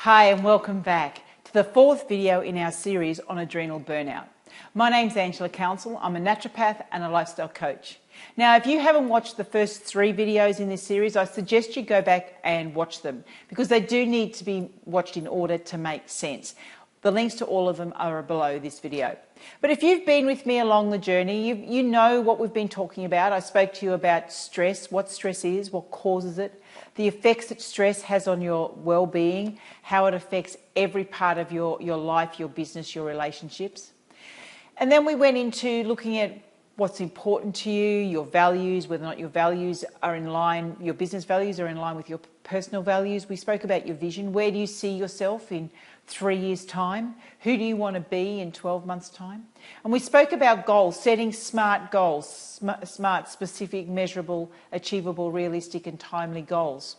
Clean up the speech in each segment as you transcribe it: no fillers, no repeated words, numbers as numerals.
Hi and welcome back to the fourth video in our series on adrenal burnout. My name's Counsel. I'm a naturopath and a lifestyle coach. Now, if you haven't watched the first 3 videos in this series, I suggest you go back and watch them because they do need to be watched in order to make sense. The links to all of them are below this video. But if you've been with me along the journey, you know what we've been talking about. I spoke to you about stress, what stress is, what causes it, the effects that stress has on your well-being, how it affects every part of your life, your business, your relationships. And then we went into looking at what's important to you, your values, whether or not your values are in line, your business values are in line with your personal values. We spoke about your vision. Where do you see yourself in 3 years' time? Who do you want to be in 12 months' time? And we spoke about goals, setting smart goals, smart, specific, measurable, achievable, realistic and timely goals.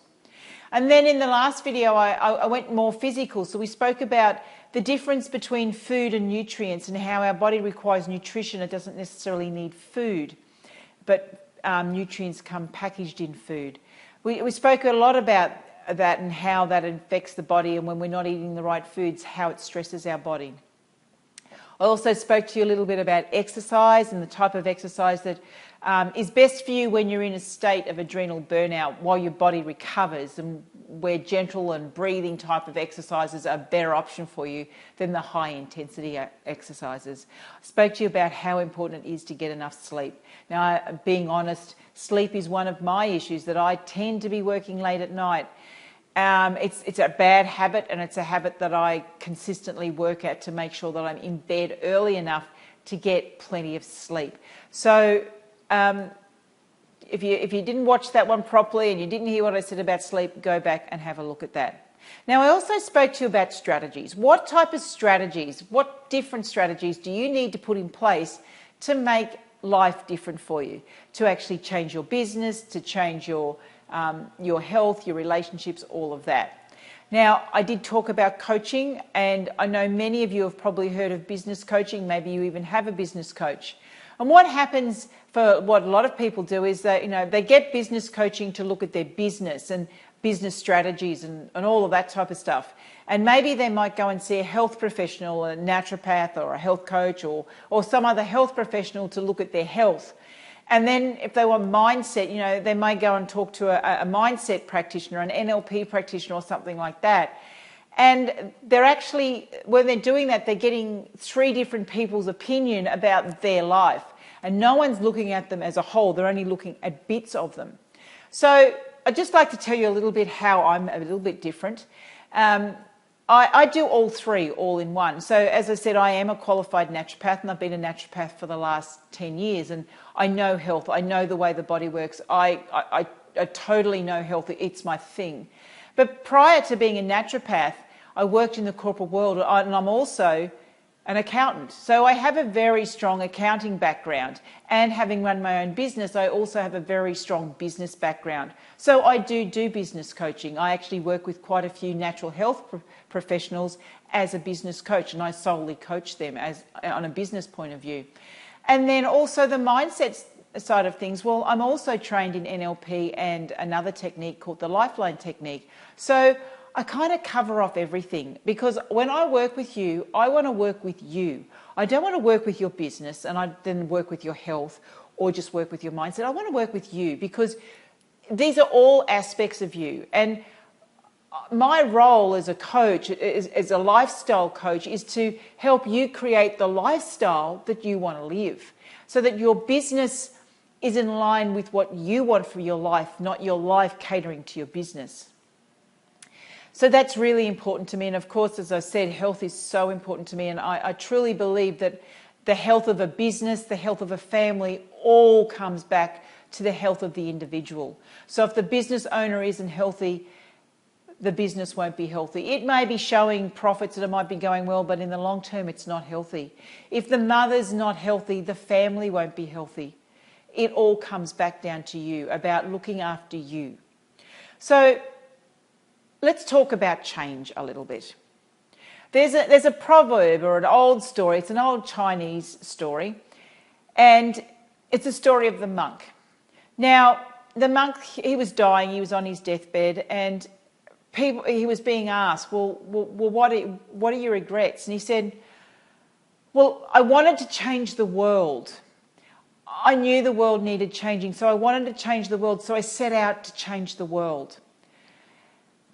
And then in the last video, I went more physical. So we spoke about the difference between food and nutrients and how our body requires nutrition. It doesn't necessarily need food, but nutrients come packaged in food. We spoke a lot about that and how that affects the body, and when we're not eating the right foods, how it stresses our body. I also spoke to you a little bit about exercise and the type of exercise that is best for you when you're in a state of adrenal burnout while your body recovers, and where gentle and breathing type of exercises are a better option for you than the high intensity exercises. I spoke to you about how important it is to get enough sleep. Now, being honest, sleep is one of my issues, that I tend to be working late at night. It's a bad habit, and it's a habit that I consistently work at to make sure that I'm in bed early enough to get plenty of sleep. So if you didn't watch that one properly and you didn't hear what I said about sleep, go back and have a look at that. Now, I also spoke to you about strategies. What type of strategies, what different strategies do you need to put in place to make life different for you, to actually change your business, to change your health, your relationships, all of that. Now, I did talk about coaching, and I know many of you have probably heard of business coaching. Maybe you even have a business coach. And what happens for what a lot of people do is that, they get business coaching to look at their business and business strategies and all of that type of stuff. And maybe they might go and see a health professional, a naturopath or a health coach or some other health professional to look at their health. And then if they want mindset, they may go and talk to a mindset practitioner, an NLP practitioner or something like that. And they're actually, when they're doing that, they're getting 3 different people's opinion about their life. And no one's looking at them as a whole. They're only looking at bits of them. So I'd just like to tell you a little bit how I'm a little bit different. I do all 3 all in one. So as I said, I am a qualified naturopath, and I've been a naturopath for the last 10 years. And I know health. I know the way the body works. I totally know health. It's my thing. But prior to being a naturopath, I worked in the corporate world, and I'm also an accountant. So I have a very strong accounting background, and having run my own business, I also have a very strong business background. So I do business coaching. I actually work with quite a few natural health professionals as a business coach, and I solely coach them on a business point of view. And then also the mindset side of things, well, I'm also trained in NLP and another technique called the Lifeline technique. So I kind of cover off everything, because when I work with you, I want to work with you. I don't want to work with your business and I then work with your health or just work with your mindset. I want to work with you, because these are all aspects of you. And my role as a coach, as a lifestyle coach, is to help you create the lifestyle that you want to live, so that your business is in line with what you want for your life, not your life catering to your business. So that's really important to me. And of course, as I said, health is so important to me. And I truly believe that the health of a business, the health of a family, all comes back to the health of the individual. So if the business owner isn't healthy, the business won't be healthy. It may be showing profits and it might be going well, but in the long term, it's not healthy. If the mother's not healthy, the family won't be healthy. It all comes back down to you, about looking after you. So let's talk about change a little bit. There's a proverb or an old story. It's an old Chinese story, and it's a story of the monk. Now, the monk, he was dying. He was on his deathbed, and he was being asked, what are your regrets? And he said, well, I wanted to change the world. I knew the world needed changing, so I wanted to change the world, so I set out to change the world.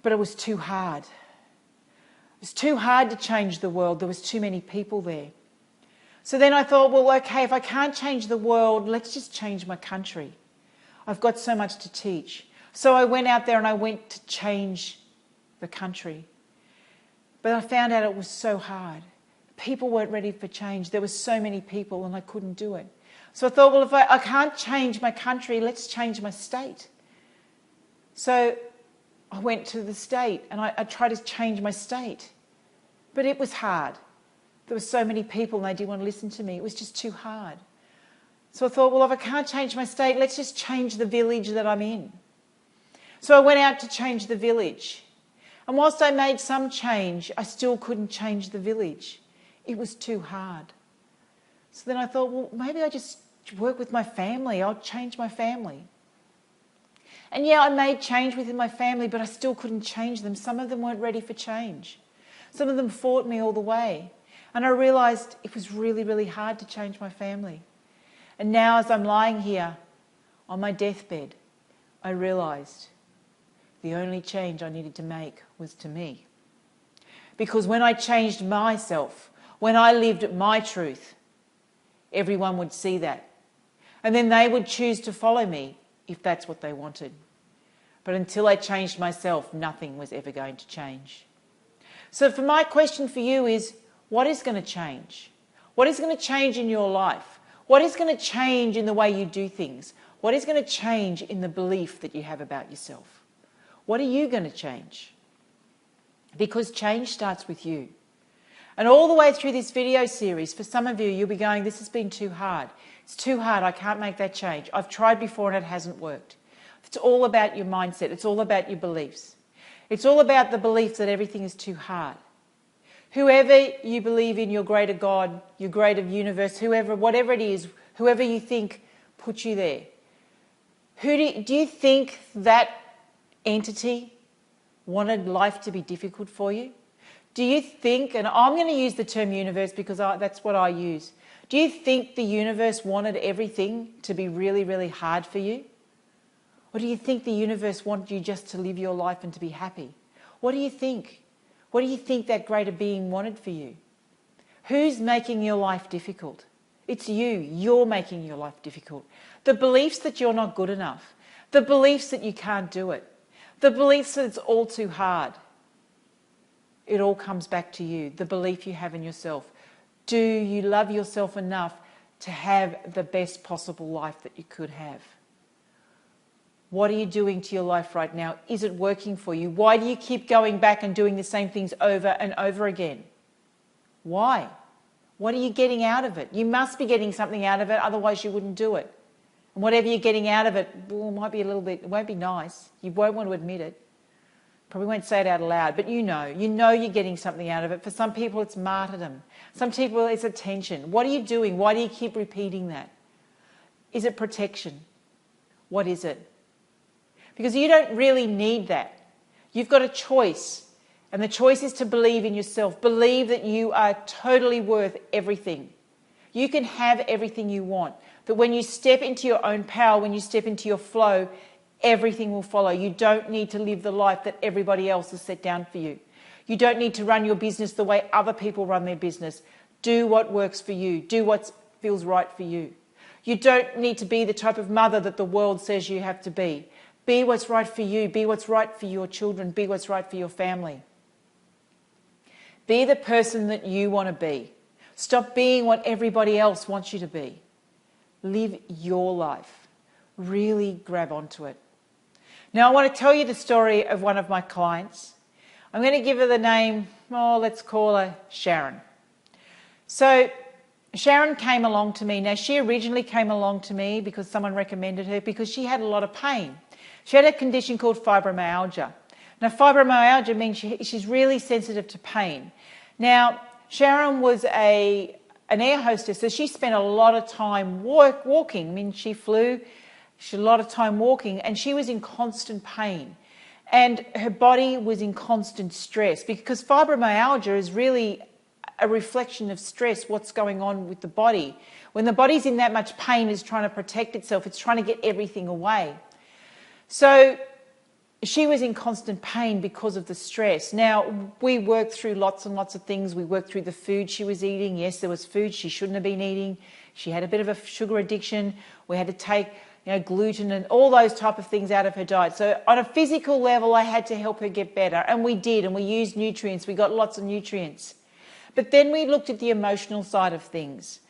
But it was too hard. It was too hard to change the world. There was too many people there. So then I thought, well, okay, if I can't change the world, let's just change my country. I've got so much to teach. So I went out there and I went to change the country. But I found out it was so hard. People weren't ready for change. There were so many people and I couldn't do it. So I thought, well, if I can't change my country, let's change my state. So I went to the state and I tried to change my state. But it was hard. There were so many people and they didn't want to listen to me. It was just too hard. So I thought, well, if I can't change my state, let's just change the village that I'm in. So I went out to change the village. And whilst I made some change, I still couldn't change the village. It was too hard. So then I thought, well, maybe I just work with my family. I'll change my family. And yeah, I made change within my family, but I still couldn't change them. Some of them weren't ready for change. Some of them fought me all the way. And I realised it was really, really hard to change my family. And now as I'm lying here on my deathbed, I realised the only change I needed to make was to me. Because when I changed myself, when I lived my truth, everyone would see that. And then they would choose to follow me if that's what they wanted. But until I changed myself, nothing was ever going to change. So for my question for you is, what is going to change? What is going to change in your life? What is going to change in the way you do things? What is going to change in the belief that you have about yourself? What are you going to change? Because change starts with you. And all the way through this video series, for some of you, you'll be going, this has been too hard. It's too hard. I can't make that change. I've tried before and it hasn't worked. It's all about your mindset. It's all about your beliefs. It's all about the belief that everything is too hard. Whoever you believe in, your greater God, your greater universe, whoever, whatever it is, whoever you think put you there. Do you think that entity wanted life to be difficult for you? Do you think, and I'm going to use the term universe because that's what I use. Do you think the universe wanted everything to be really, really hard for you? Or do you think the universe wanted you just to live your life and to be happy? What do you think? What do you think that greater being wanted for you? Who's making your life difficult? It's you. You're making your life difficult. The beliefs that you're not good enough. The beliefs that you can't do it. The beliefs that it's all too hard. It all comes back to you. The belief you have in yourself. Do you love yourself enough to have the best possible life that you could have? What are you doing to your life right now? Is it working for you? Why do you keep going back and doing the same things over and over again? Why? What are you getting out of it? You must be getting something out of it, otherwise you wouldn't do it. And whatever you're getting out of it, well, it might be a little bit, it won't be nice. You won't want to admit it. Probably won't say it out loud, but you know you're getting something out of it. For some people, it's martyrdom. Some people, it's attention. What are you doing? Why do you keep repeating that? Is it protection? What is it? Because you don't really need that. You've got a choice. And the choice is to believe in yourself. Believe that you are totally worth everything. You can have everything you want. That when you step into your own power, when you step into your flow, everything will follow. You don't need to live the life that everybody else has set down for you. You don't need to run your business the way other people run their business. Do what works for you. Do what feels right for you. You don't need to be the type of mother that the world says you have to be. Be what's right for you. Be what's right for your children. Be what's right for your family. Be the person that you want to be. Stop being what everybody else wants you to be. Live your life. Really grab onto it. Now, I want to tell you the story of one of my clients. I'm going to give her the name, let's call her Sharon. So Sharon came along to me. Now, she originally came along to me because someone recommended her because she had a lot of pain. She had a condition called fibromyalgia. Now, fibromyalgia means she's really sensitive to pain. Now, Sharon was an air hostess, so she spent a lot of time walking. I mean, she flew, she had a lot of time walking, and she was in constant pain. And her body was in constant stress because fibromyalgia is really a reflection of stress, what's going on with the body. When the body's in that much pain, it's trying to protect itself. It's trying to get everything away. So she was in constant pain because of the stress. Now, we worked through lots and lots of things. We worked through the food she was eating. Yes, there was food she shouldn't have been eating. She had a bit of a sugar addiction. We had to take gluten and all those type of things out of her diet. So on a physical level, I had to help her get better. And we did, and we used nutrients. We got lots of nutrients. But then we looked at the emotional side of things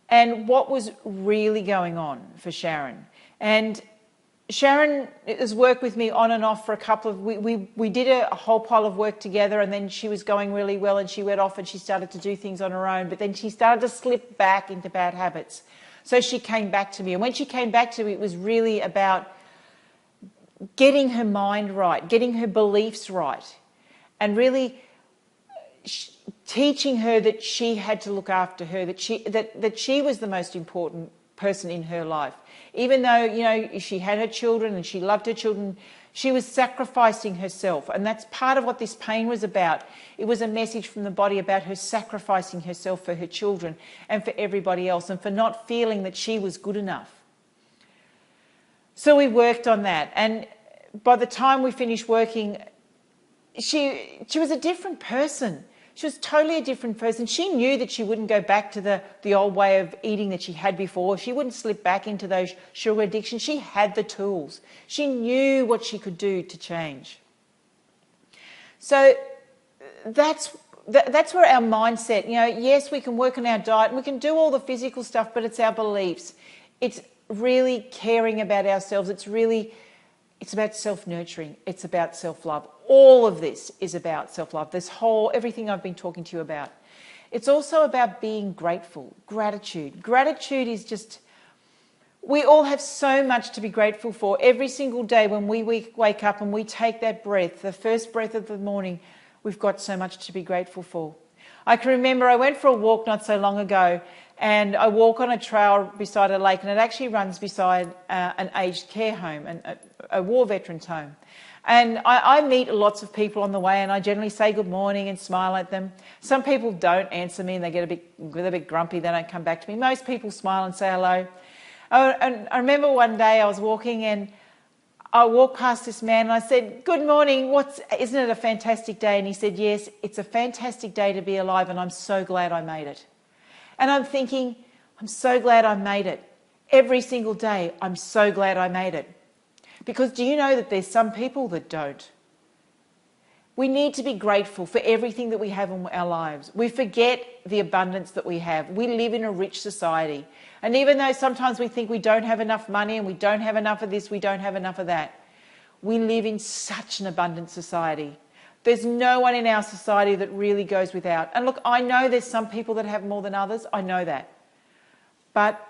and what was really going on for Sharon. And Sharon has worked with me on and off for a couple of... We did a whole pile of work together, and then she was going really well and she went off and she started to do things on her own. But then she started to slip back into bad habits. So she came back to me. And when she came back to me, it was really about getting her mind right, getting her beliefs right, and really teaching her that she had to look after her, that she was the most important person in her life. Even though, she had her children and she loved her children, she was sacrificing herself. And that's part of what this pain was about. It was a message from the body about her sacrificing herself for her children and for everybody else, and for not feeling that she was good enough. So we worked on that. And by the time we finished working, she was a different person. She was totally a different person. She knew that she wouldn't go back to the old way of eating that she had before. She wouldn't slip back into those sugar addictions. She had the tools. She knew what she could do to change. So that's where our mindset, yes, we can work on our diet and we can do all the physical stuff, but it's our beliefs. It's really caring about ourselves. It's about self-nurturing. It's about self-love. All of this is about self-love. Everything I've been talking to you about. It's also about being grateful, gratitude. Gratitude is just, we all have so much to be grateful for. Every single day when we wake up and we take that breath, the first breath of the morning, we've got so much to be grateful for. I can remember I went for a walk not so long ago, and I walk on a trail beside a lake, and it actually runs beside an aged care home, a war veterans home. And I meet lots of people on the way, and I generally say good morning and smile at them. Some people don't answer me and they get a bit grumpy. They don't come back to me. Most people smile and say hello. And I remember one day I was walking and I walked past this man and I said, "Good morning, isn't it a fantastic day?" And he said, "Yes, it's a fantastic day to be alive, and I'm so glad I made it." And I'm thinking, I'm so glad I made it. Every single day, I'm so glad I made it. Because do you know that there's some people that don't? We need to be grateful for everything that we have in our lives. We forget the abundance that we have. We live in a rich society. And even though sometimes we think we don't have enough money and we don't have enough of this, we don't have enough of that, we live in such an abundant society. There's no one in our society that really goes without. And look, I know there's some people that have more than others. I know that. But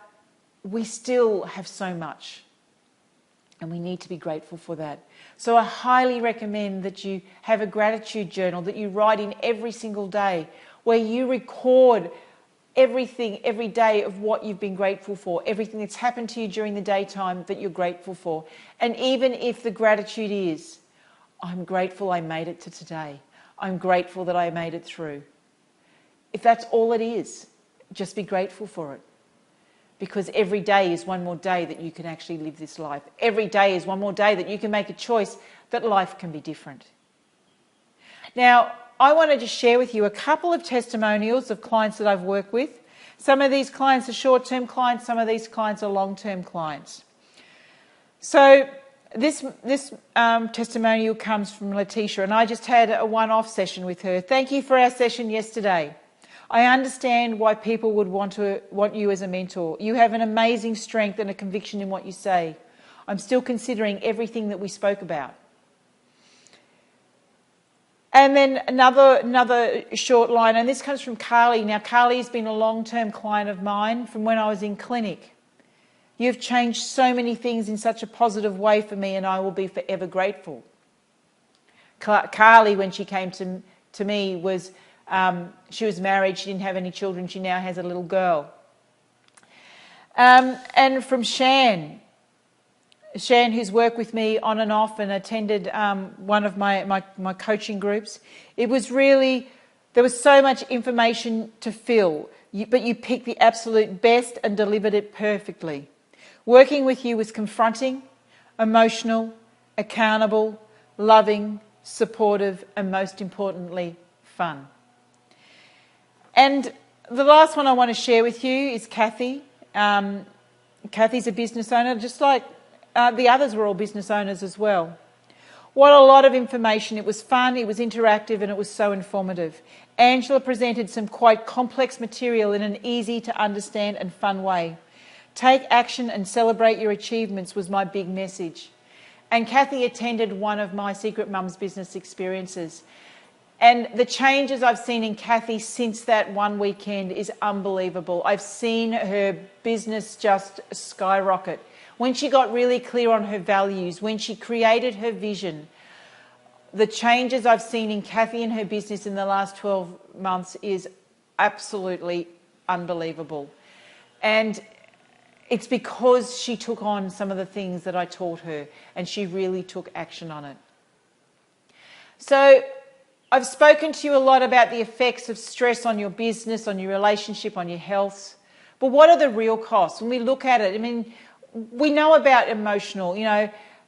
we still have so much. And we need to be grateful for that. So I highly recommend that you have a gratitude journal that you write in every single day, where you record everything every day of what you've been grateful for, everything that's happened to you during the daytime that you're grateful for. And even if the gratitude is, I'm grateful I made it to today. I'm grateful that I made it through. If that's all it is, just be grateful for it. Because every day is one more day that you can actually live this life. Every day is one more day that you can make a choice that life can be different. Now, I want to just share with you a couple of testimonials of clients that I've worked with. Some of these clients are short-term clients, some of these clients are long-term clients. So this testimonial comes from Letitia, and I just had a one-off session with her. Thank you for our session yesterday. I understand why people would want you as a mentor. You have an amazing strength and a conviction in what you say. I'm still considering everything that we spoke about. And then another short line, and this comes from Carly. Now, Carly's been a long-term client of mine from when I was in clinic. You've changed so many things in such a positive way for me, and I will be forever grateful. Carly, when she came to me, was... she was married, she didn't have any children, she now has a little girl. And from Shan, Shan, who's worked with me on and off and attended one of my coaching groups, it was really, there was so much information to fill, but you picked the absolute best and delivered it perfectly. Working with you was confronting, emotional, accountable, loving, supportive, and most importantly, fun. And the last one I want to share with you is Kathy. Kathy's a business owner, just like the others were all business owners as well. What a lot of information. It was fun, it was interactive, and it was so informative. Angela presented some quite complex material in an easy to understand and fun way. Take action and celebrate your achievements was my big message. And Kathy attended one of my Secret Mums business experiences. And the changes I've seen in Kathy since that one weekend is unbelievable. I've seen her business just skyrocket. When she got really clear on her values, when she created her vision, the changes I've seen in Kathy and her business in the last 12 months is absolutely unbelievable. And it's because she took on some of the things that I taught her and she really took action on it. So I've spoken to you a lot about the effects of stress on your business, on your relationship, on your health. But what are the real costs? When we look at it, I mean, we know about emotional,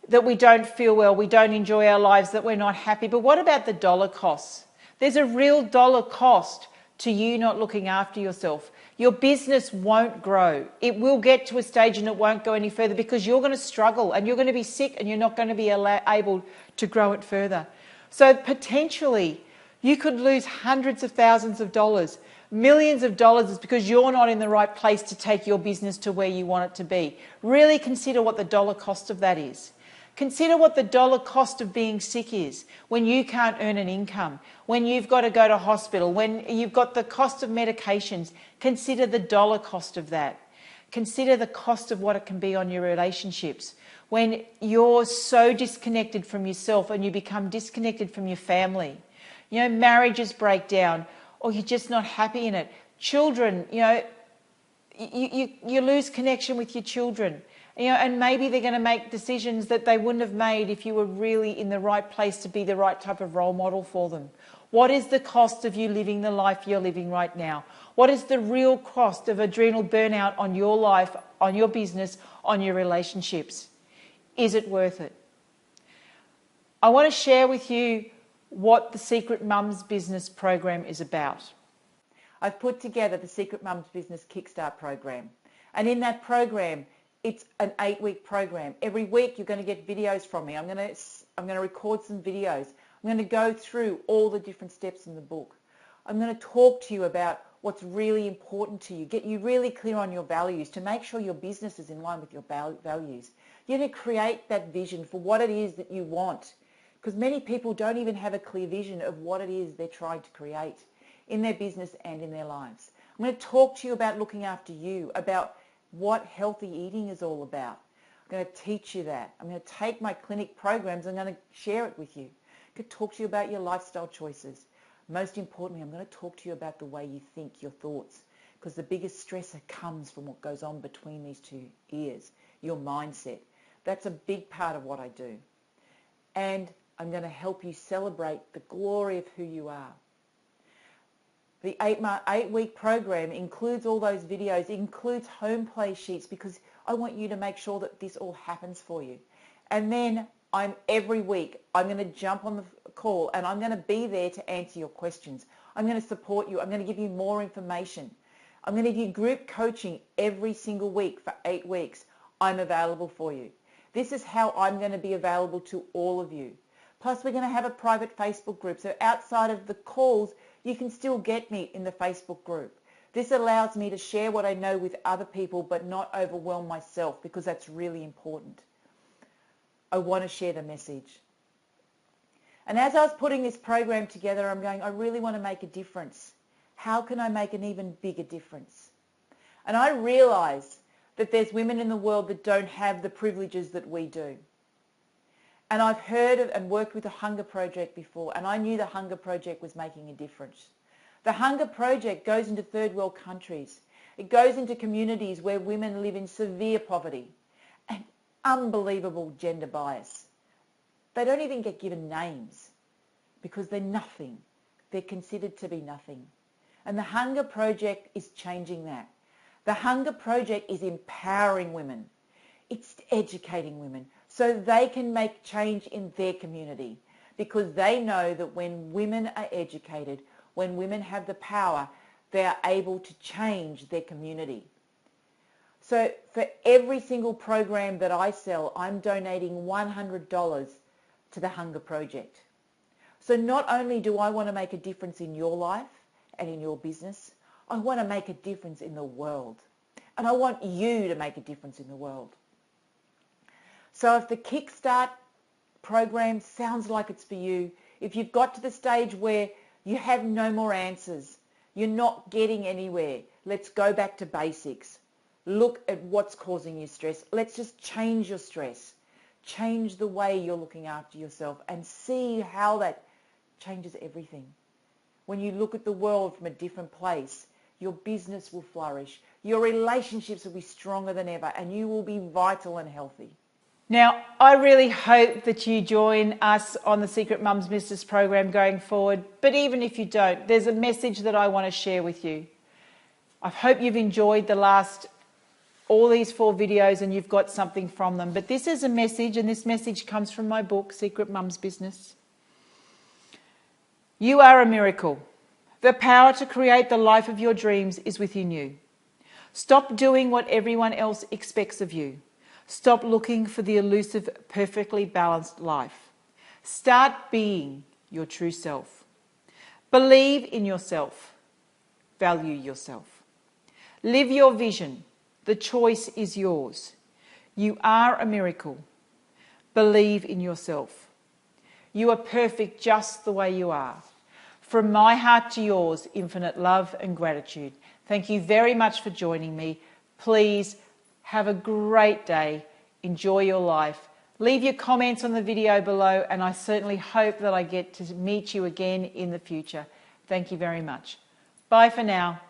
that we don't feel well, we don't enjoy our lives, that we're not happy. But what about the dollar costs? There's a real dollar cost to you not looking after yourself. Your business won't grow. It will get to a stage and it won't go any further because you're going to struggle and you're going to be sick and you're not going to be able to grow it further. So potentially you could lose hundreds of thousands of dollars, millions of dollars, because you're not in the right place to take your business to where you want it to be. Really consider what the dollar cost of that is. Consider what the dollar cost of being sick is when you can't earn an income, when you've got to go to hospital, when you've got the cost of medications. Consider the dollar cost of that. Consider the cost of what it can be on your relationships. When you're so disconnected from yourself and you become disconnected from your family, marriages break down or you're just not happy in it. Children, you lose connection with your children. And maybe they're going to make decisions that they wouldn't have made if you were really in the right place to be the right type of role model for them. What is the cost of you living the life you're living right now? What is the real cost of adrenal burnout on your life, on your business, on your relationships? Is it worth it? I want to share with you what the Secret Mums Business Program is about. I've put together the Secret Mums Business Kickstart Program. And in that program, it's an 8-week program. Every week you're going to get videos from me. I'm going to record some videos. I'm going to go through all the different steps in the book. I'm going to talk to you about what's really important to you, get you really clear on your values to make sure your business is in line with your values. You're going to create that vision for what it is that you want, because many people don't even have a clear vision of what it is they're trying to create in their business and in their lives. I'm going to talk to you about looking after you, about what healthy eating is all about. I'm going to teach you that. I'm going to take my clinic programs and I'm going to share it with you. I'm going to talk to you about your lifestyle choices. Most importantly, I'm going to talk to you about the way you think, your thoughts, because the biggest stressor comes from what goes on between these two ears, your mindset. That's a big part of what I do. And I'm going to help you celebrate the glory of who you are. The 8-week program includes all those videos. It includes home play sheets because I want you to make sure that this all happens for you. And then every week, I'm going to jump on the call and I'm going to be there to answer your questions. I'm going to support you. I'm going to give you more information. I'm going to give you group coaching every single week for 8 weeks. I'm available for you. This is how I'm going to be available to all of you. Plus, we're going to have a private Facebook group. So outside of the calls, you can still get me in the Facebook group. This allows me to share what I know with other people but not overwhelm myself, because that's really important. I want to share the message. And as I was putting this program together, I'm going, I really want to make a difference. How can I make an even bigger difference? And I realized that there's women in the world that don't have the privileges that we do. And I've heard of and worked with the Hunger Project before, and I knew the Hunger Project was making a difference. The Hunger Project goes into third world countries. It goes into communities where women live in severe poverty. And unbelievable gender bias. They don't even get given names because they're nothing. They're considered to be nothing. And the Hunger Project is changing that. The Hunger Project is empowering women. It's educating women so they can make change in their community, because they know that when women are educated, when women have the power, they are able to change their community. So for every single program that I sell, I'm donating $100 to the Hunger Project. So not only do I want to make a difference in your life and in your business, I want to make a difference in the world. And I want you to make a difference in the world. So if the Kickstart program sounds like it's for you, if you've got to the stage where you have no more answers, you're not getting anywhere, let's go back to basics. Look at what's causing you stress. Let's just change your stress. Change the way you're looking after yourself and see how that changes everything. When you look at the world from a different place, your business will flourish, your relationships will be stronger than ever, and you will be vital and healthy. Now, I really hope that you join us on the Secret Mums Business program going forward. But even if you don't, there's a message that I want to share with you. I hope you've enjoyed all these 4 videos and you've got something from them. But this is a message, and this message comes from my book, Secret Mums Business. You are a miracle. The power to create the life of your dreams is within you. Stop doing what everyone else expects of you. Stop looking for the elusive, perfectly balanced life. Start being your true self. Believe in yourself. Value yourself. Live your vision. The choice is yours. You are a miracle. Believe in yourself. You are perfect just the way you are. From my heart to yours, infinite love and gratitude. Thank you very much for joining me. Please have a great day. Enjoy your life. Leave your comments on the video below, and I certainly hope that I get to meet you again in the future. Thank you very much. Bye for now.